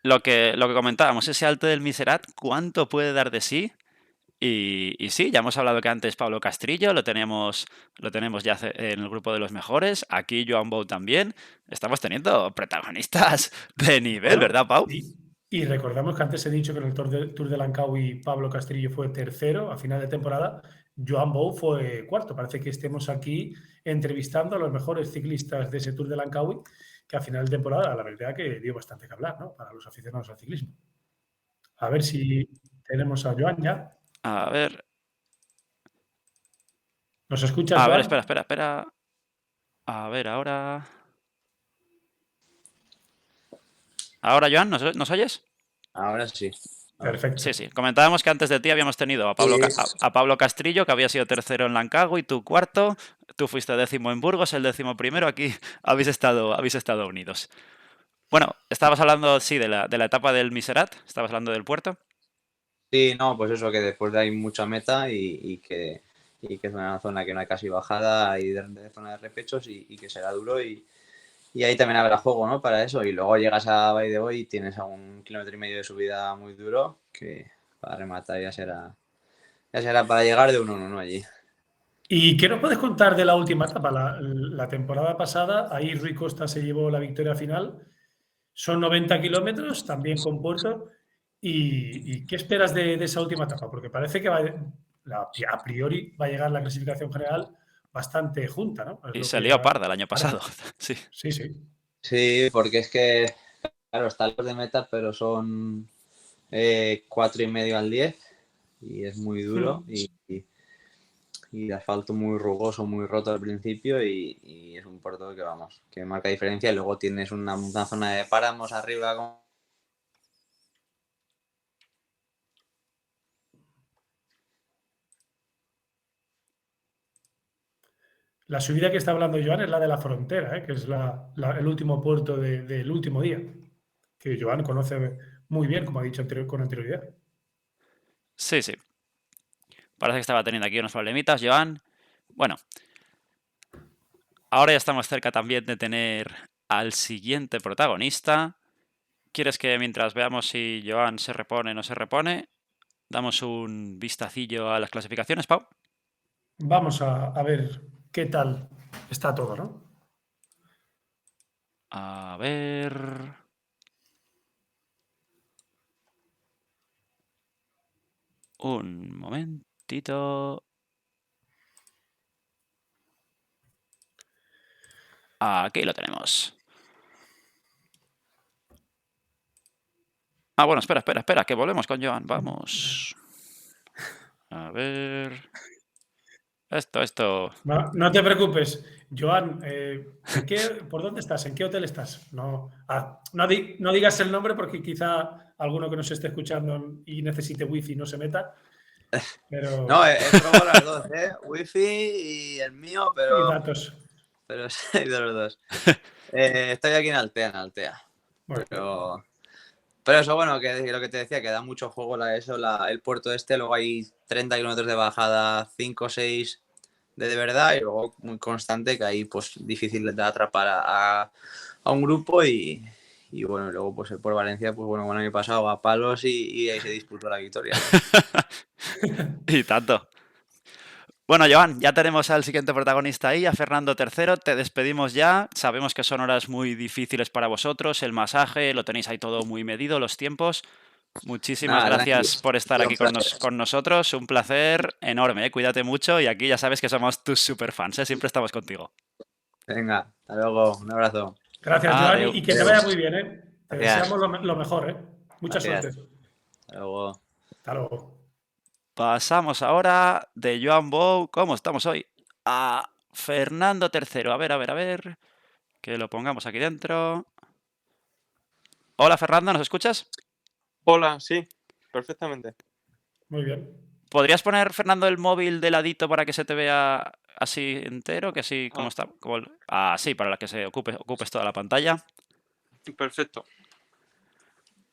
Lo que comentábamos, ese alto del Miserat, ¿cuánto puede dar de sí? Y sí, ya hemos hablado que antes Pablo Castrillo lo tenemos ya en el grupo de los mejores. Aquí Joan Bou también. Estamos teniendo protagonistas de nivel, Bueno, ¿verdad, Pau? Y recordamos que antes he dicho que en el Tour de Langkawi Pablo Castrillo fue tercero a final de temporada. Joan Bou fue cuarto. Parece que estemos aquí entrevistando a los mejores ciclistas de ese Tour de Langkawi, que a final de temporada, la verdad, que dio bastante que hablar, ¿no? Para los aficionados al ciclismo. A ver si tenemos a Joan ya. A ver. ¿Nos escuchas, A Joan? ver, espera. A ver, ahora. ¿Ahora, Joan? ¿Nos oyes? Ahora sí. Perfecto. Sí. Comentábamos que antes de ti habíamos tenido a Pablo Castrillo, que había sido tercero en Langkawi, tú cuarto. Tú fuiste décimo en Burgos, el 11º. Aquí habéis estado unidos. Bueno, estabas hablando, sí, de la etapa del Miserat. Estabas hablando del puerto. Sí, no, pues eso, que después de hay mucha meta y que es una zona que no hay casi bajada y de zona de repechos y que será duro y ahí también habrá juego, ¿no? Para eso. Y luego llegas a Vall de Boy y tienes a 1,5 km de subida muy duro que para rematar ya será para llegar de 1-1 allí. ¿Y qué nos puedes contar de la última etapa? La temporada pasada, ahí Rui Costa se llevó la victoria final. Son 90 kilómetros, también con puerto. ¿Y qué esperas de esa última etapa? Porque parece que a priori va a llegar la clasificación general bastante junta, ¿no? Y se lió parda el año pasado. Sí. Sí, porque es que, claro, están los de meta, pero son 4,5 al 10 y es muy duro y asfalto muy rugoso, muy roto al principio y es un puerto que marca diferencia y luego tienes una zona de páramos arriba La subida que está hablando Joan es la de la frontera, que es el último puerto del último día, que Joan conoce muy bien, como ha dicho con anterioridad. Sí. Parece que estaba teniendo aquí unos problemitas, Joan. Bueno, ahora ya estamos cerca también de tener al siguiente protagonista. ¿Quieres que mientras veamos si Joan se repone o no se repone, damos un vistacillo a las clasificaciones, Pau? Vamos a ver qué tal está todo, ¿no? A ver... Un momentito. Aquí lo tenemos. Bueno, espera, que volvemos con Joan. Vamos. A ver... Esto. No te preocupes. Joan, ¿por dónde estás? ¿En qué hotel estás? No digas el nombre porque quizá alguno que nos esté escuchando y necesite wifi no se meta. Pero, No, he probado las dos, ¿eh? Wi-Fi y el mío, y pero datos. he ido los dos. Estoy aquí en Altea. Bueno, Pero eso, bueno, que lo que te decía, que da mucho juego el puerto este, luego hay 30 kilómetros de bajada, 5 o 6 de verdad, y luego muy constante, que ahí pues difícil de atrapar a un grupo y bueno, luego pues por Valencia, pues bueno, el año pasado a palos y ahí se disputó la victoria. Y tanto. Bueno, Joan, ya tenemos al siguiente protagonista ahí, a Fernando III. Te despedimos ya. Sabemos que son horas muy difíciles para vosotros. El masaje, lo tenéis ahí todo muy medido, los tiempos. Muchísimas Nada, gracias tranquilos. por estar aquí Un placer. con nosotros. Un placer enorme, ¿eh? Cuídate mucho y aquí ya sabes que somos tus superfans, ¿eh? Siempre estamos contigo. Venga, hasta luego, un abrazo. gracias, Joan, Adeu. y que te vaya muy bien, ¿eh? Te Gracias. deseamos lo mejor, ¿eh? Mucha suerte. Gracias. Hasta luego. Hasta luego. Pasamos ahora de Joan Bou, ¿cómo estamos hoy? A Fernando III. A ver, que lo pongamos aquí dentro. Hola, Fernando, ¿nos escuchas? Hola, sí, perfectamente. Muy bien. ¿Podrías poner, Fernando, el móvil de ladito para que se te vea así entero? Que así como Ah, está. Sí, para que se ocupes toda la pantalla. perfecto.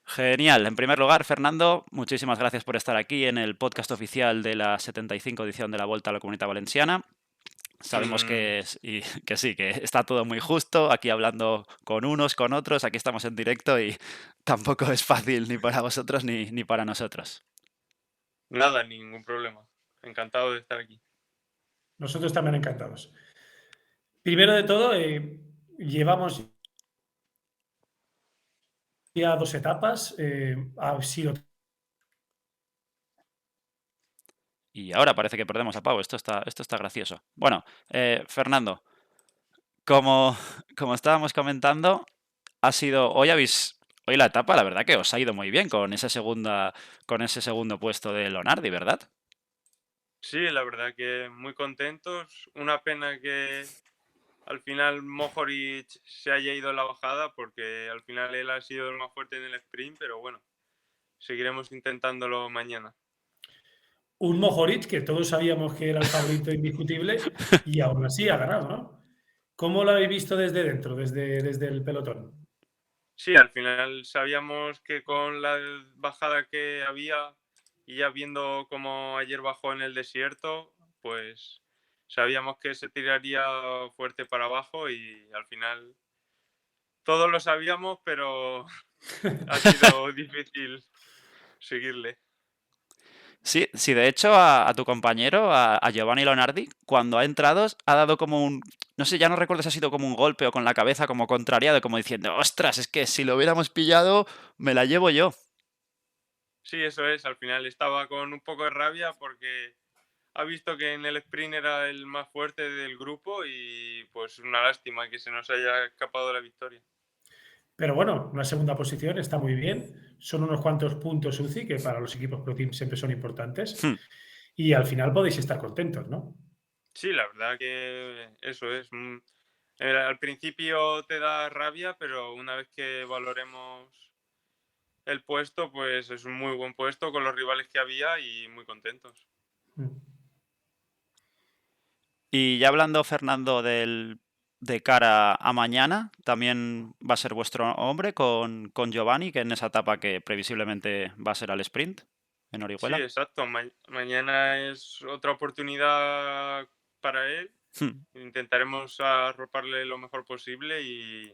Genial. En primer lugar, Fernando, muchísimas gracias por estar aquí en el podcast oficial de la 75 edición de la Volta a la Comunitat Valenciana. Sabemos que sí, que está todo muy justo, aquí hablando con unos, con otros, aquí estamos en directo y tampoco es fácil ni para vosotros ni para nosotros. Nada, ningún problema. Encantado de estar aquí. Nosotros también encantados. Primero de todo, llevamos ya 2 etapas. Ha sido Y ahora parece que perdemos a Pau, esto está gracioso. Bueno, Fernando, como, como estábamos comentando, hoy la etapa, la verdad que os ha ido muy bien con ese segundo puesto de Lonardi, ¿verdad? Sí, la verdad que muy contentos. Una pena que al final Mohoric se haya ido en la bajada porque al final él ha sido el más fuerte en el sprint, pero bueno, seguiremos intentándolo mañana. un Mohoric que todos sabíamos que era el favorito indiscutible y aún así ha ganado, ¿no? ¿Cómo lo habéis visto desde dentro, desde el pelotón? Sí, al final sabíamos que con la bajada que había y ya viendo cómo ayer bajó en el desierto, pues sabíamos que se tiraría fuerte para abajo y al final todos lo sabíamos, pero ha sido difícil seguirle. Sí, sí, de hecho a tu compañero, a Giovanni Lonardi, cuando ha entrado ha dado como no sé, ya no recuerdo si ha sido como un golpe o con la cabeza como contrariado, como diciendo, ostras, es que si lo hubiéramos pillado, me la llevo yo. Sí, eso es, al final estaba con un poco de rabia porque ha visto que en el sprint era el más fuerte del grupo y pues una lástima que se nos haya escapado la victoria. Pero bueno, una segunda posición está muy bien. Son unos cuantos puntos UCI que para los equipos Pro Team siempre son importantes. Hmm. Y al final podéis estar contentos, ¿no? Sí, la verdad que eso es. Al principio te da rabia, pero una vez que valoremos el puesto, pues es un muy buen puesto con los rivales que había y muy contentos. Mm. Y ya hablando, Fernando, de cara a mañana, también va a ser vuestro hombre con Giovanni, que en esa etapa que previsiblemente va a ser al sprint en Sí, Orihuela. exacto. Mañana es otra oportunidad para él. Hmm. Intentaremos arroparle lo mejor posible y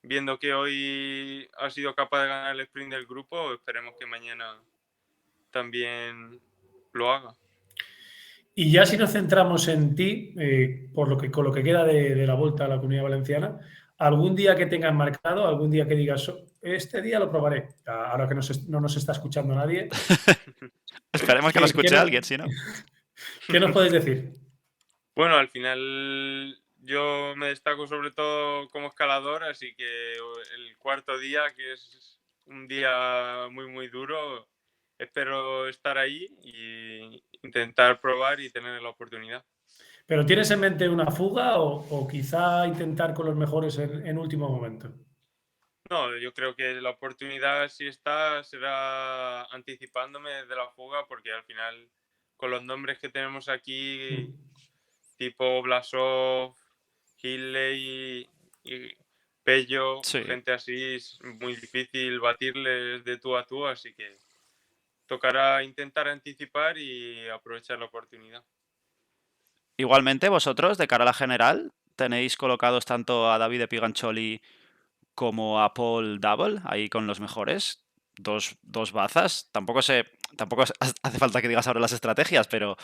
viendo que hoy ha sido capaz de ganar el sprint del grupo, esperemos que mañana también lo haga. Y ya si nos centramos en ti, con lo que queda de la vuelta a la Comunidad Valenciana, algún día que tengas marcado, algún día que digas, este día lo probaré, ahora que no nos está escuchando nadie, Esperemos que lo escuche alguien, si no. ¿qué nos puedes decir? Bueno, al final yo me destaco sobre todo como escalador, así que el cuarto día, que es un día muy, muy duro, espero estar ahí y intentar probar y tener la oportunidad. ¿Pero tienes en mente una fuga o quizá intentar con los mejores en último momento? No, yo creo que la oportunidad, si está, será anticipándome de la fuga, porque al final con los nombres que tenemos aquí, Mm. tipo Blasov, Hilley y Pello, Sí. gente así, es muy difícil batirles de tú a tú, así que tocará intentar anticipar y aprovechar la oportunidad. Igualmente, vosotros, de cara a la general, tenéis colocados tanto a Davide Pigancholi como a Paul Double, ahí con los mejores. Dos bazas. Tampoco hace falta que digas ahora las estrategias, pero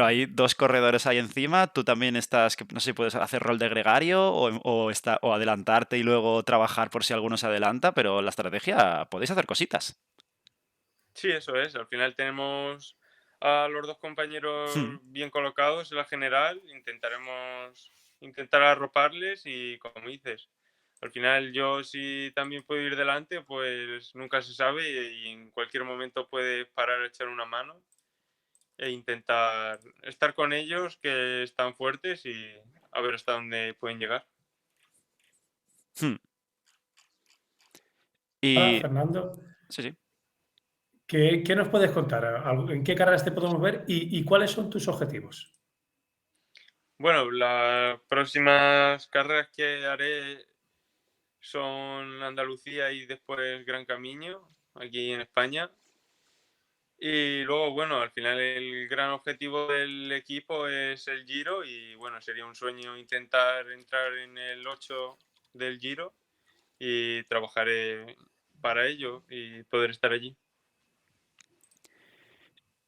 hay dos corredores ahí encima. Tú también estás, no sé si puedes hacer rol de gregario o adelantarte y luego trabajar por si alguno se adelanta, pero la estrategia podéis hacer cositas. Sí, eso es. Al final tenemos a los dos compañeros bien colocados en la general. Intentar arroparles y, como dices, al final yo si también puedo ir delante, pues nunca se sabe y en cualquier momento puedes parar a echar una mano e intentar estar con ellos que están fuertes y a ver hasta dónde pueden llegar. Hmm. Ahora, Y Fernando, sí. ¿qué nos puedes contar? ¿En qué carreras te podemos ver y cuáles son tus objetivos? Bueno, las próximas carreras que haré son Andalucía y después Gran Camino, aquí en España. Y luego, bueno, al final el gran objetivo del equipo es el Giro y bueno, sería un sueño intentar entrar en el 8 del Giro y trabajaré para ello y poder estar allí.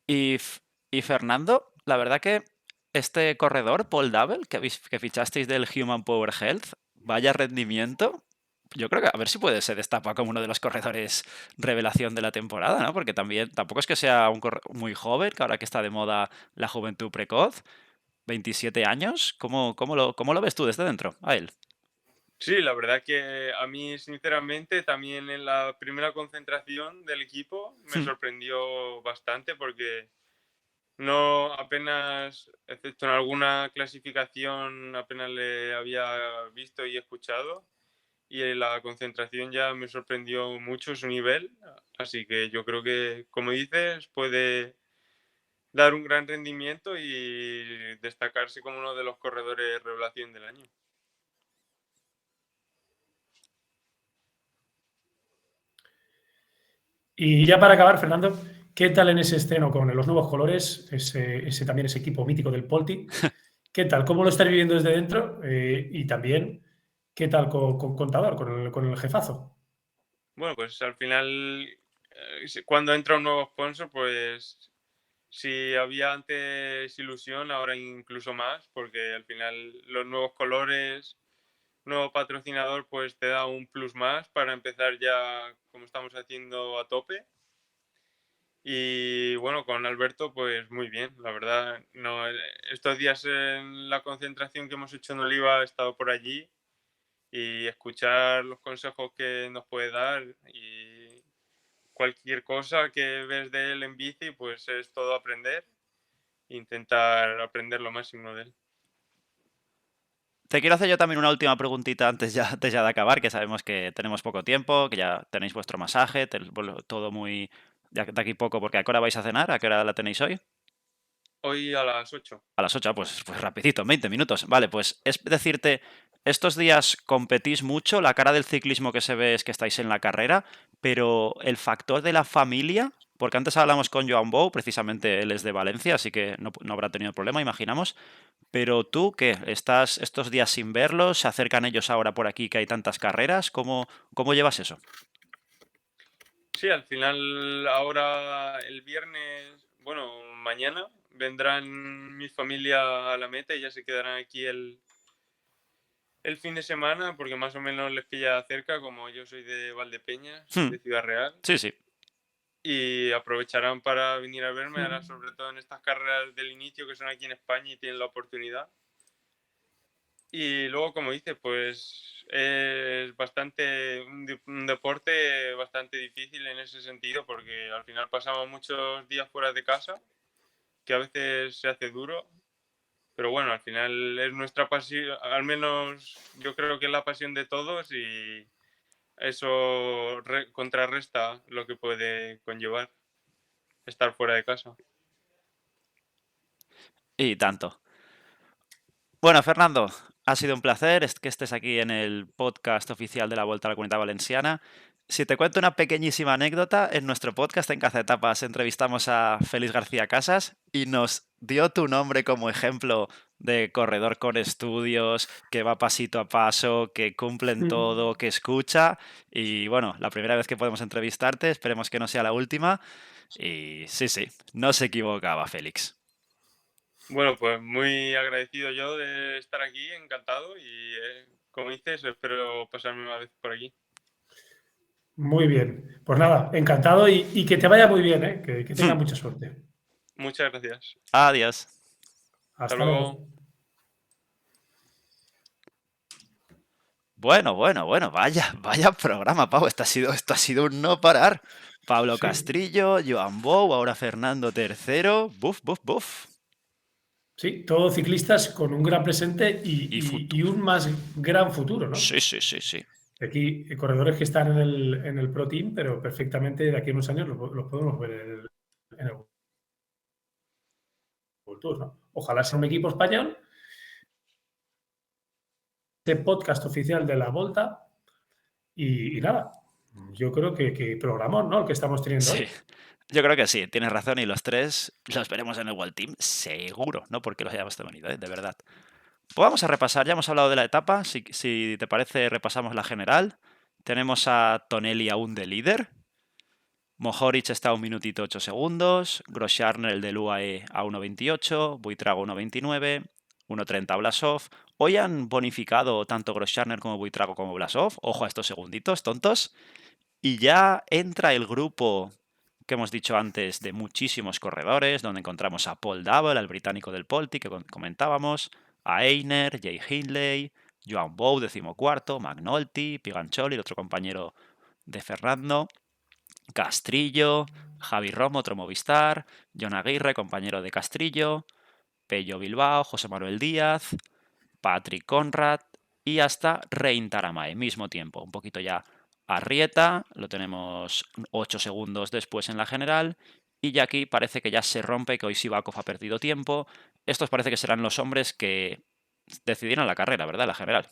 Y, y Fernando, la verdad que este corredor, Paul Double, que fichasteis del Human Power Health, vaya rendimiento. Yo creo que a ver si se destapa como uno de los corredores revelación de la temporada, ¿no? Porque también tampoco es que sea muy joven, que ahora que está de moda la juventud precoz, 27 años. ¿Cómo lo ves tú desde dentro a él? Sí, la verdad que a mí, sinceramente, también en la primera concentración del equipo me sorprendió bastante porque no apenas, excepto en alguna clasificación, apenas le había visto y escuchado. Y en la concentración ya me sorprendió mucho su nivel. Así que yo creo que, como dices, puede dar un gran rendimiento y destacarse como uno de los corredores revelación del año. Y ya para acabar, Fernando, ¿qué tal en ese estreno con los nuevos colores? Ese también ese equipo mítico del Polti. ¿Qué tal? ¿Cómo lo estás viviendo desde dentro? Y también, ¿qué tal con Contador, con el jefazo? Bueno, pues al final, cuando entra un nuevo sponsor, pues si había antes ilusión, ahora incluso más, porque al final los nuevos colores, nuevo patrocinador, pues te da un plus más para empezar ya como estamos haciendo a tope. Y bueno, con Alberto, pues muy bien, la verdad. No, estos días en la concentración que hemos hecho en Oliva he estado por allí y escuchar los consejos que nos puede dar y cualquier cosa que ves de él en bici, pues es todo aprender, intentar aprender lo máximo de él. Te quiero hacer yo también una última preguntita antes ya de acabar, que sabemos que tenemos poco tiempo, que ya tenéis vuestro masaje, todo muy de aquí poco, porque ¿a qué hora vais a cenar? ¿A qué hora la tenéis hoy? Hoy a las 8. A las 8, pues rapidito, en 20 minutos. Vale, pues es decirte, estos días competís mucho, la cara del ciclismo que se ve es que estáis en la carrera, pero el factor de la familia, porque antes hablamos con Joan Bou, precisamente él es de Valencia, así que no habrá tenido problema, imaginamos. Pero tú, ¿qué? ¿Estás estos días sin verlos? ¿Se acercan ellos ahora por aquí que hay tantas carreras? ¿Cómo llevas eso? Sí, al final ahora el viernes, bueno, mañana vendrán mi familia a la meta y ya se quedarán aquí el fin de semana porque más o menos les pilla cerca, como yo soy de Valdepeñas, Hmm, de Ciudad Real, sí, sí. y aprovecharán para venir a verme, ahora sobre todo en estas carreras del inicio que son aquí en España y tienen la oportunidad. Y luego, como dices, pues es un deporte bastante difícil en ese sentido porque al final pasamos muchos días fuera de casa, que a veces se hace duro, pero bueno, al final es nuestra pasión, al menos yo creo que es la pasión de todos y eso contrarresta lo que puede conllevar estar fuera de casa. Y tanto. Bueno, Fernando, ha sido un placer que estés aquí en el podcast oficial de la Vuelta a la Comunidad Valenciana. Si te cuento una pequeñísima anécdota, en nuestro podcast en Caza Etapas entrevistamos a Félix García Casas y nos dio tu nombre como ejemplo de corredor con estudios, que va pasito a paso, que cumple en todo, que escucha. Y bueno, la primera vez que podemos entrevistarte, esperemos que no sea la última. Y sí, no se equivocaba Félix. Bueno, pues muy agradecido yo de estar aquí, encantado y como dices, espero pasarme una vez por aquí. Muy bien. Pues nada, encantado y que te vaya muy bien, ¿eh? Que tengas mucha suerte. Muchas gracias. Adiós. Hasta luego. luego. Bueno, vaya programa, Pau. Esto ha sido un no parar. Pablo Sí. Castrillo, Joan Bou, ahora Fernando III. Buf. Sí, todos ciclistas con un gran presente y un más gran futuro, ¿no? Sí. Aquí corredores que están en el Pro Team, pero perfectamente de aquí a unos años los podemos ver en el World Tour, ¿no? Ojalá sea un equipo español. Este podcast oficial de la Volta y nada, yo creo que programón, ¿no? El que estamos teniendo Sí, hoy. yo creo que sí, tienes razón y los tres los veremos en el World Team, seguro, no porque los hayamos tenido, de verdad. Pues vamos a repasar, ya hemos hablado de la etapa, si te parece repasamos la general. Tenemos a Tonelli aún de líder, Mohoric está a 1 minutito 8 segundos, Grosjean el del UAE a 1.28, Buitrago 1.29, 1.30 Blasov. Hoy han bonificado tanto Grosjean como Buitrago como Blasov, ojo a estos segunditos, tontos. Y ya entra el grupo que hemos dicho antes de muchísimos corredores, donde encontramos a Paul Double, al británico del Polti que comentábamos, a Einer, Jay Hindley, Joan Bou, 14º, McNulty, Pigancholi, el otro compañero de Fernando, Castrillo, Javi Romo, otro Movistar, John Aguirre, compañero de Castrillo, Pello Bilbao, José Manuel Díaz, Patrick Conrad y hasta Rein Taramae, mismo tiempo, un poquito ya Arrieta, lo tenemos 8 segundos después en la general, y ya aquí parece que ya se rompe, que hoy Sivakov ha perdido tiempo. Estos parece que serán los hombres que decidieron la carrera, ¿verdad? La general.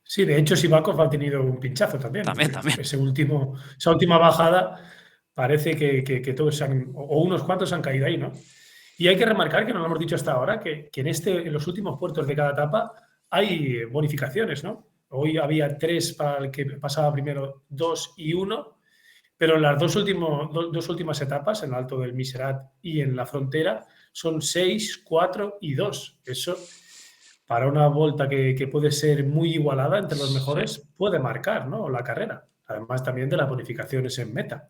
Sí, de hecho, Sivakov ha tenido un pinchazo también. También. Esa última bajada parece que todos o unos cuantos han caído ahí, ¿no? Y hay que remarcar, que no lo hemos dicho hasta ahora, que en los últimos puertos de cada etapa hay bonificaciones, ¿no? Hoy había 3 para el que pasaba primero, 2 y 1, pero en las dos últimas etapas, en el Alto del Miserat y en la Frontera, son 6, 4 y 2. Eso, para una vuelta que puede ser muy igualada entre los mejores, puede marcar, ¿no?, la carrera. Además también de las bonificaciones en meta.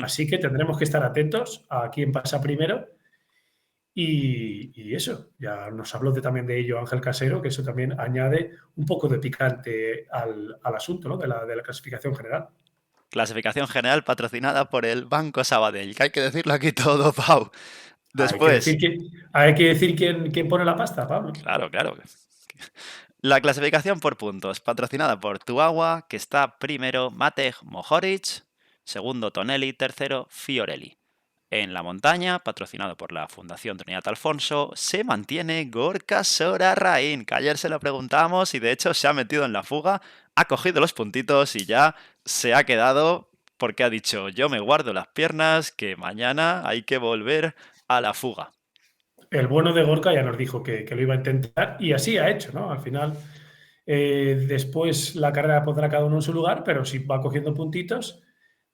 Así que tendremos que estar atentos a quién pasa primero. Y eso, ya nos habló también de ello Ángel Casero, que eso también añade un poco de picante al asunto, ¿no?, de la clasificación general. Clasificación general patrocinada por el Banco Sabadell, que hay que decirlo aquí todo, Pau. Después. Hay que decir quién pone la pasta, Pablo. Claro. La clasificación por puntos, patrocinada por Tuagua, que está primero Matej Mohoric, segundo Tonelli, tercero Fiorelli. En la montaña, patrocinado por la Fundación Trinidad Alfonso, se mantiene Gorka Sorarrain, que ayer se lo preguntamos y de hecho se ha metido en la fuga, ha cogido los puntitos y ya se ha quedado porque ha dicho: yo me guardo las piernas, que mañana hay que volver a la fuga. El bueno de Gorka ya nos dijo que lo iba a intentar y así ha hecho, ¿no? Al final, después la carrera pondrá cada uno en su lugar, pero si va cogiendo puntitos,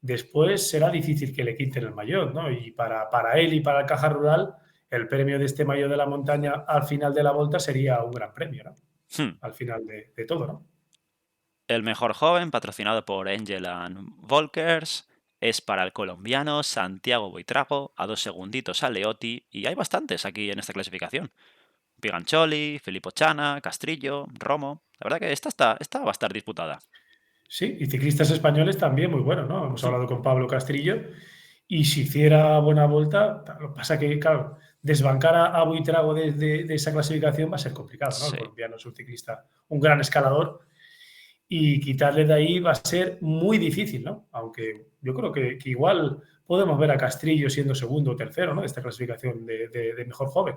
después será difícil que le quiten el maillot, ¿no? Y para él y para el Caja Rural, el premio de este maillot de la montaña al final de la vuelta sería un gran premio, ¿no? Al final de todo, ¿no? El mejor joven, patrocinado por Angel Volkers, es para el colombiano Santiago Buitrago, a 2 segunditos a Leotti, y hay bastantes aquí en esta clasificación. Pigancholi, Filippo Chana, Castrillo, Romo. La verdad que esta va a estar disputada. Sí, y ciclistas españoles también muy buenos, ¿no? Hemos hablado con Pablo Castrillo y si hiciera buena vuelta, lo que pasa que, claro, desbancar a Buitrago de esa clasificación va a ser complicado, ¿no? Sí. El colombiano es un ciclista, un gran escalador, y quitarle de ahí va a ser muy difícil, ¿no? Aunque yo creo que igual podemos ver a Castrillo siendo segundo o tercero, ¿no?, de esta clasificación de mejor joven.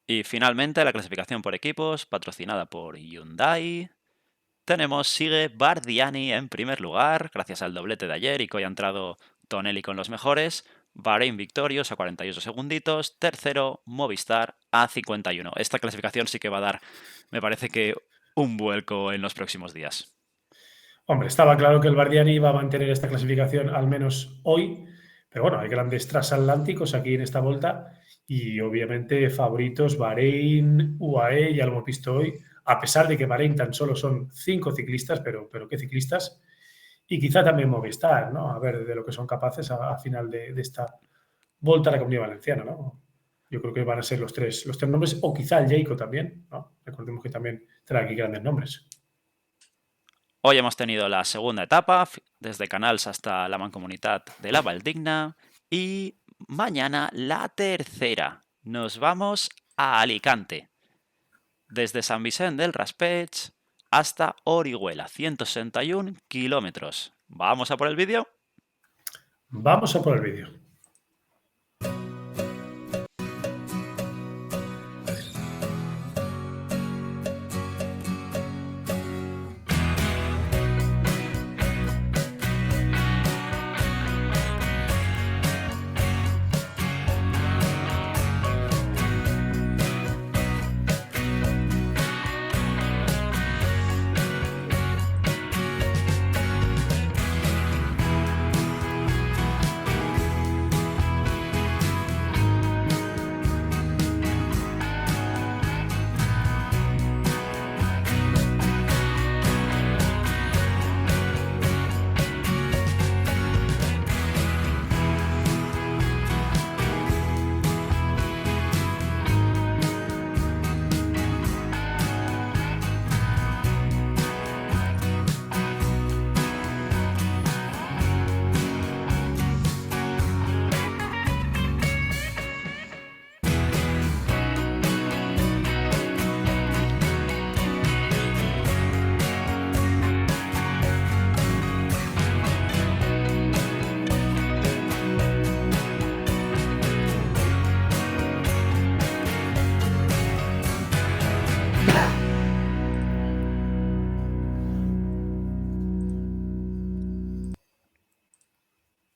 Y finalmente la clasificación por equipos, patrocinada por Hyundai. Sigue Bardiani en primer lugar, gracias al doblete de ayer y que hoy ha entrado Tonelli con los mejores. Bahrein victorios a 48 segunditos. Tercero, Movistar a 51. Esta clasificación sí que va a dar, me parece que, un vuelco en los próximos días. Hombre, estaba claro que el Bardiani iba a mantener esta clasificación al menos hoy, pero bueno, hay grandes transatlánticos aquí en esta vuelta y obviamente favoritos Bahrein, UAE, ya lo hemos visto hoy, a pesar de que Bahrein tan solo son 5 ciclistas, pero qué ciclistas, y quizá también Movistar, ¿no? A ver de lo que son capaces a final de esta vuelta a la Comunidad Valenciana, ¿no? Yo creo que van a ser los tres nombres, o quizá el Jayco también, ¿no? Recordemos que también trae aquí grandes nombres. Hoy hemos tenido la segunda etapa, desde Canals hasta la Mancomunitat de la Valldigna, y mañana la tercera. Nos vamos a Alicante, desde San Vicente del Raspeig hasta Orihuela, 161 kilómetros. ¿Vamos a por el vídeo? Vamos a por el vídeo.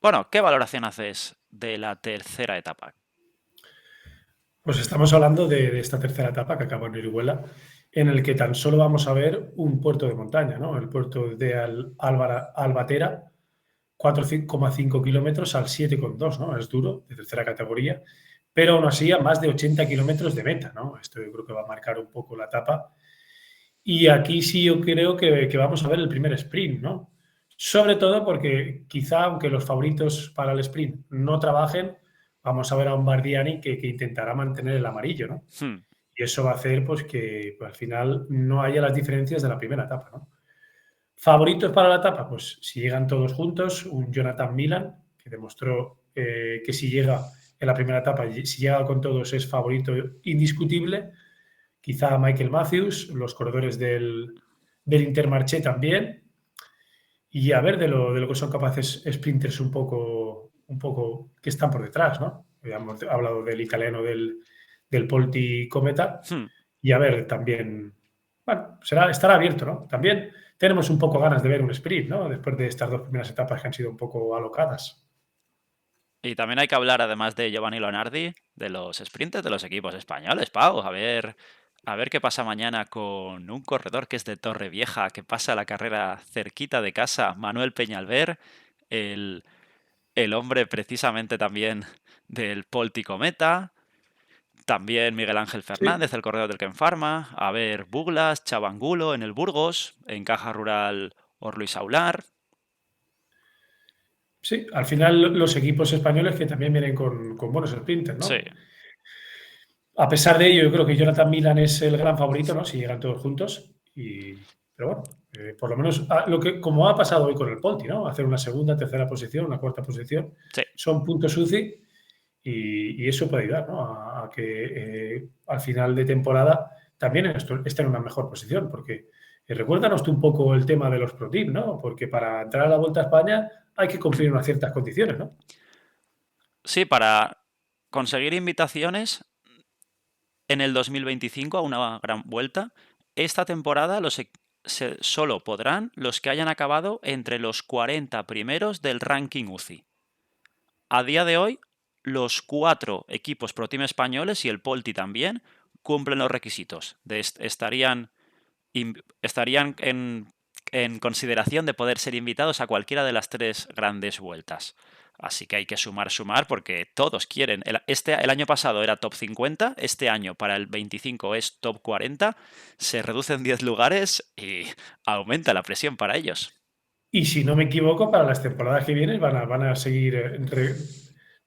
Bueno, ¿qué valoración haces de la tercera etapa? Pues estamos hablando de esta tercera etapa que acaba en Orihuela, en el que tan solo vamos a ver un puerto de montaña, ¿no? El puerto de Albatera, 4,5 kilómetros al 7,2, ¿no? Es duro, de tercera categoría, pero aún así a más de 80 kilómetros de meta, ¿no? Esto yo creo que va a marcar un poco la etapa. Y aquí sí yo creo que vamos a ver el primer sprint, ¿no? Sobre todo porque quizá, aunque los favoritos para el sprint no trabajen, vamos a ver a un Bardiani que intentará mantener el amarillo, ¿no? Y eso va a hacer pues, que al final no haya las diferencias de la primera etapa, ¿no? ¿Favoritos para la etapa? Pues si llegan todos juntos, un Jonathan Milan, que demostró que si llega en la primera etapa, si llega con todos es favorito indiscutible. Quizá Michael Matthews, los corredores del Intermarché también. Y a ver de lo que son capaces sprinters un poco que están por detrás, ¿no? Hemos hablado del italiano del Polti Cometa. Y a ver también, bueno, estará abierto, ¿no? También tenemos un poco ganas de ver un sprint, ¿no? Después de estas dos primeras etapas que han sido un poco alocadas. Y también hay que hablar, además de Giovanni Leonardi, de los sprinters de los equipos españoles, Pau. A ver qué pasa mañana con un corredor que es de Torrevieja, que pasa la carrera cerquita de casa, Manuel Peñalver, el hombre precisamente también del Polti Cometa. También Miguel Ángel Fernández, el corredor del Ken Pharma. A ver, Buglas, Chabangulo en el Burgos, en Caja Rural Orluis Aular. Sí, al final los equipos españoles que también vienen con buenos sprinters, ¿no? Sí. A pesar de ello, yo creo que Jonathan Milan es el gran favorito, ¿no? Si llegan todos juntos. Pero bueno, por lo menos como ha pasado hoy con el Polti, ¿no? Hacer una segunda, tercera posición, una cuarta posición. Sí. Son puntos UCI y eso puede ayudar, ¿no? A que al final de temporada también esté en una mejor posición, porque recuérdanos tú un poco el tema de los Pro Team, ¿no? Porque para entrar a la Vuelta a España hay que cumplir unas ciertas condiciones, ¿no? Sí, para conseguir invitaciones en el 2025 a una gran vuelta, esta temporada solo podrán los que hayan acabado entre los 40 primeros del ranking UCI. A día de hoy, los 4 equipos Pro Team españoles y el Polti también cumplen los requisitos. Estarían en consideración de poder ser invitados a cualquiera de las 3 grandes vueltas. Así que hay que sumar porque todos quieren. El año pasado era top 50, este año para el 25 es top 40, se reducen 10 lugares y aumenta la presión para ellos. Y si no me equivoco, para las temporadas que vienen van a seguir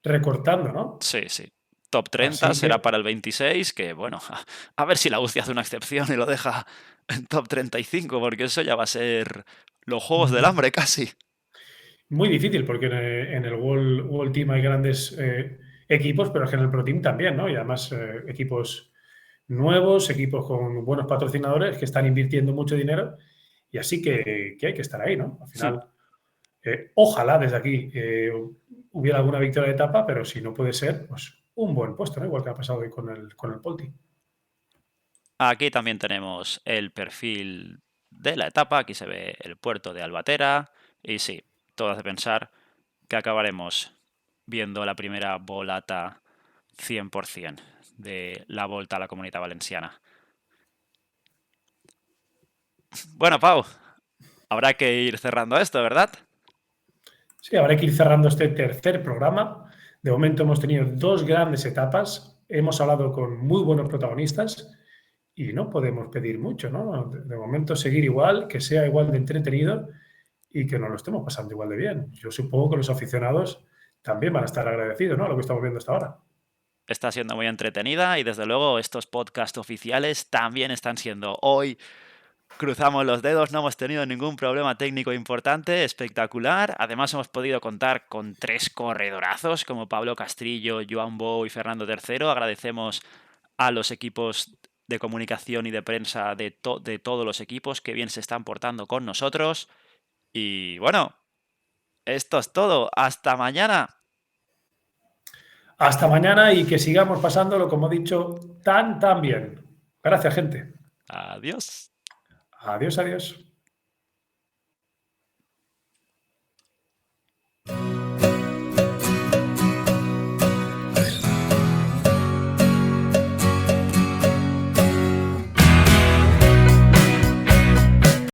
recortando, ¿no? Sí. Top 30 Así será que, para el 26, que bueno, a ver si la UCI hace una excepción y lo deja en top 35, porque eso ya va a ser los Juegos del Hambre casi. muy difícil, porque en el World Team hay grandes equipos, pero es que en el Pro Team también, ¿no? Y además equipos nuevos, equipos con buenos patrocinadores que están invirtiendo mucho dinero y así que hay que estar ahí, ¿no? Al final, ojalá desde aquí hubiera alguna victoria de etapa, pero si no puede ser, pues un buen puesto, ¿no? Igual que ha pasado hoy con el Polti. Aquí también tenemos el perfil de la etapa, aquí se ve el puerto de Albatera y sí, todo hace pensar que acabaremos viendo la primera volata 100% de la Volta a la Comunitat Valenciana. Bueno, Pau, habrá que ir cerrando esto, ¿verdad? Sí, habrá que ir cerrando este tercer programa. De momento hemos tenido 2 grandes etapas, hemos hablado con muy buenos protagonistas y no podemos pedir mucho, ¿no? De momento seguir igual, que sea igual de entretenido y que nos lo estemos pasando igual de bien. Yo supongo que los aficionados también van a estar agradecidos, ¿no? A lo que estamos viendo hasta ahora. Está siendo muy entretenida y desde luego estos podcasts oficiales también están siendo. Hoy cruzamos los dedos, no hemos tenido ningún problema técnico importante, espectacular. Además hemos podido contar con 3 corredorazos como Pablo Castrillo, Joan Bou y Fernando III. Agradecemos a los equipos de comunicación y de prensa de todos los equipos que bien se están portando con nosotros. Y bueno, esto es todo. Hasta mañana. Hasta mañana y que sigamos pasándolo, como he dicho, tan bien. Gracias, gente. Adiós. Adiós, adiós.